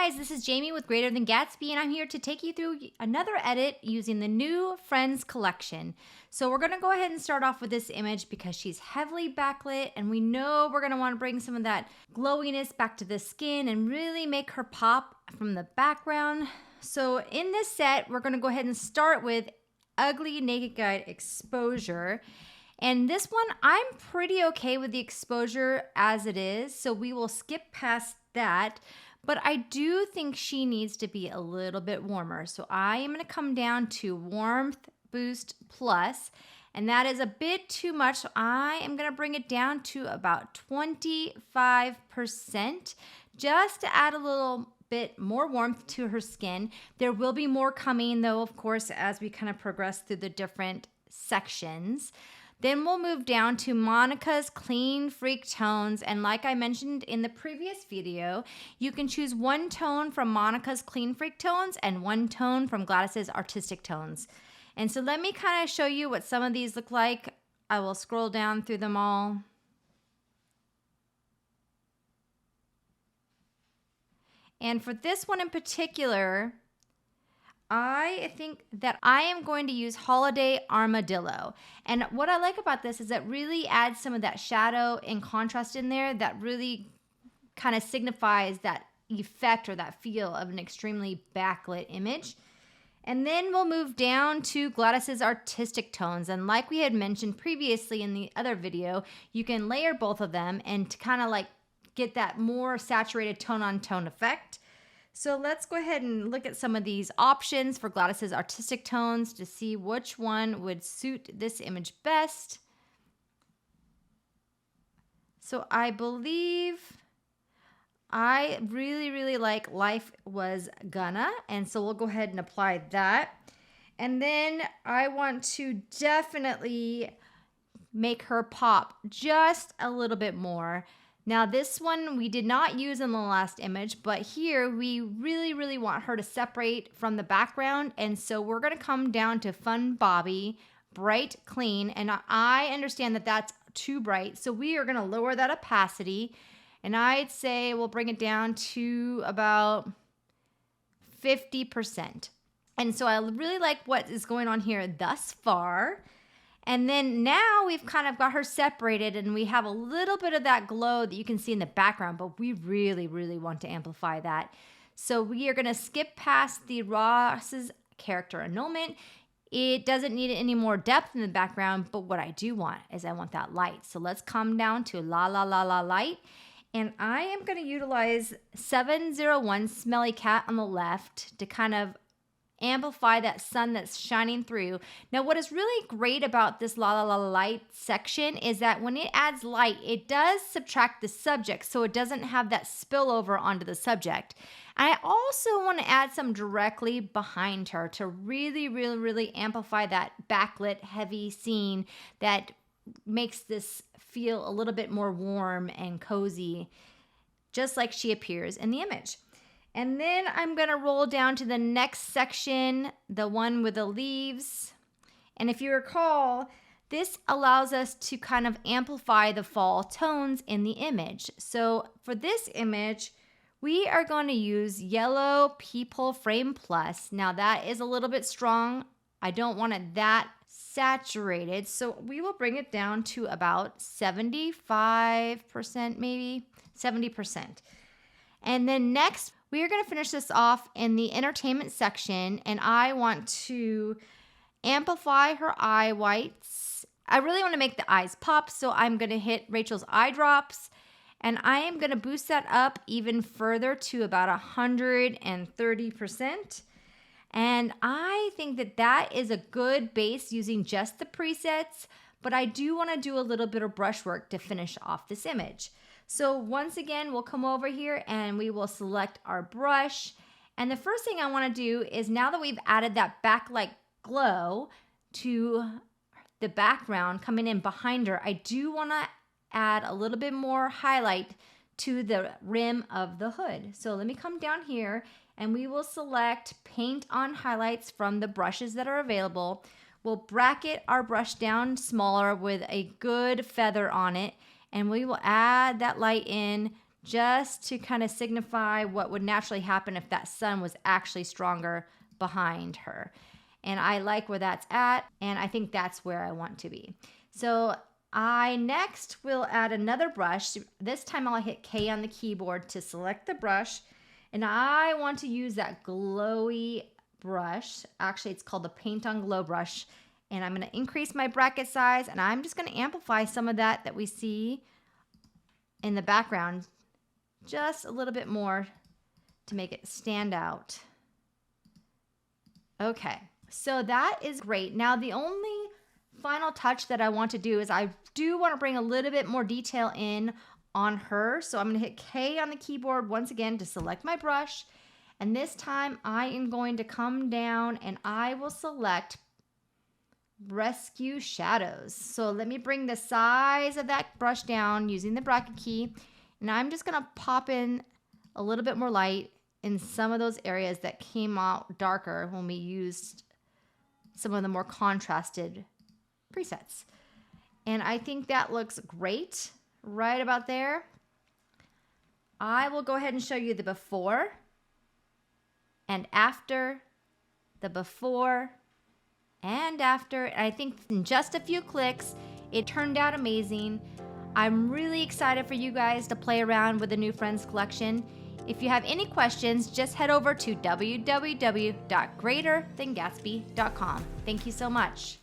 guys, this is Jamie with Greater Than Gatsby, and I'm here to take you through another edit using the new Friends collection. So we're going to go ahead and start off with this image because she's heavily backlit, and we know we're going to want to bring some of that glowiness back to the skin and really make her pop from the background. So in this set, we're going to go ahead and start with Ugly Naked Guide Exposure. And this one, I'm pretty okay with the exposure as it is, so we will skip past that. But I do think she needs to be a little bit warmer. So I am going to come down to Warmth Boost Plus, and that is a bit too much. So I am going to bring it down to about 25%, just to add a little bit more warmth to her skin. There will be more coming though, of course, as we kind of progress through the different sections. Then we'll move down to Monica's Clean Freak Tones. And like I mentioned in the previous video, you can choose one tone from Monica's Clean Freak Tones and one tone from Gladys's Artistic Tones. And so let me kind of show you what some of these look like. I will scroll down through them all. And for this one in particular, I think that I am going to use Holiday Armadillo. And what I like about this is it really adds some of that shadow and contrast in there that really kind of signifies that effect or that feel of an extremely backlit image. And then we'll move down to Gladys's Artistic Tones. And like we had mentioned previously in the other video, you can layer both of them and to kind of like get that more saturated tone-on-tone effect. So let's go ahead and look at some of these options for Gladys's Artistic Tones to see which one would suit this image best. So I believe I really like Life Was Gonna, and so we'll go ahead and apply that. And then I want to definitely make her pop just a little bit more. Now this one we did not use in the last image, but here we really want her to separate from the background, and so we're gonna come down to Fun Bobby, Bright Clean, and I understand that that's too bright, so we are gonna lower that opacity, and I'd say we'll bring it down to about 50%. And so I really like what is going on here thus far. And then now we've kind of got her separated and we have a little bit of that glow that you can see in the background, but we really want to amplify that. So we are gonna skip past the Ross's character annulment. It doesn't need any more depth in the background, but what I do want is I want that light. So let's come down to La La La La Light. And I am gonna utilize 701 Smelly Cat on the left to kind of amplify that sun that's shining through. Now what is really great about this La La La Light section is that when it adds light, it does subtract the subject, so it doesn't have that spillover onto the subject. I also want to add some directly behind her to really amplify that backlit heavy scene that makes this feel a little bit more warm and cozy, just like she appears in the image. And then I'm going to roll down to the next section, the one with the leaves. And if you recall, this allows us to kind of amplify the fall tones in the image. So for this image, we are going to use Yellow People Frame Plus. Now that is a little bit strong. I don't want it that saturated. So we will bring it down to about 75%, maybe 70%. And then next, we are going to finish this off in the entertainment section, and I want to amplify her eye whites. I really want to make the eyes pop, so I'm going to hit Rachel's eye drops, and I am going to boost that up even further to about 130%. And I think that that is a good base using just the presets, but I do want to do a little bit of brush work to finish off this image. So once again, we'll come over here and we will select our brush. And the first thing I want to do is, now that we've added that backlight glow to the background coming in behind her, I do want to add a little bit more highlight to the rim of the hood. So let me come down here and we will select Paint on Highlights from the brushes that are available. We'll bracket our brush down smaller with a good feather on it, and we will add that light in just to kind of signify what would naturally happen if that sun was actually stronger behind her. And I like where that's at, and I think that's where I want to be. So I next will add another brush. This time I'll hit K on the keyboard to select the brush, and I want to use that glowy brush. Actually, it's called the Paint on Glow brush, and I'm going to increase my bracket size, and I'm just going to amplify some of that we see in the background just a little bit more to make it stand out. Okay, so that is great. Now the only final touch that I want to do is I do want to bring a little bit more detail in on her. So I'm going to hit K on the keyboard once again to select my brush. And this time I am going to come down and I will select Rescue Shadows. So let me bring the size of that brush down using the bracket key. And I'm just going to pop in a little bit more light in some of those areas that came out darker when we used some of the more contrasted presets. And I think that looks great right about there. I will go ahead and show you the before and after, the before and after. And I think in just a few clicks, it turned out amazing. I'm really excited for you guys to play around with the new Friends collection. If you have any questions, just head over to www.greaterthangatsby.com. Thank you so much.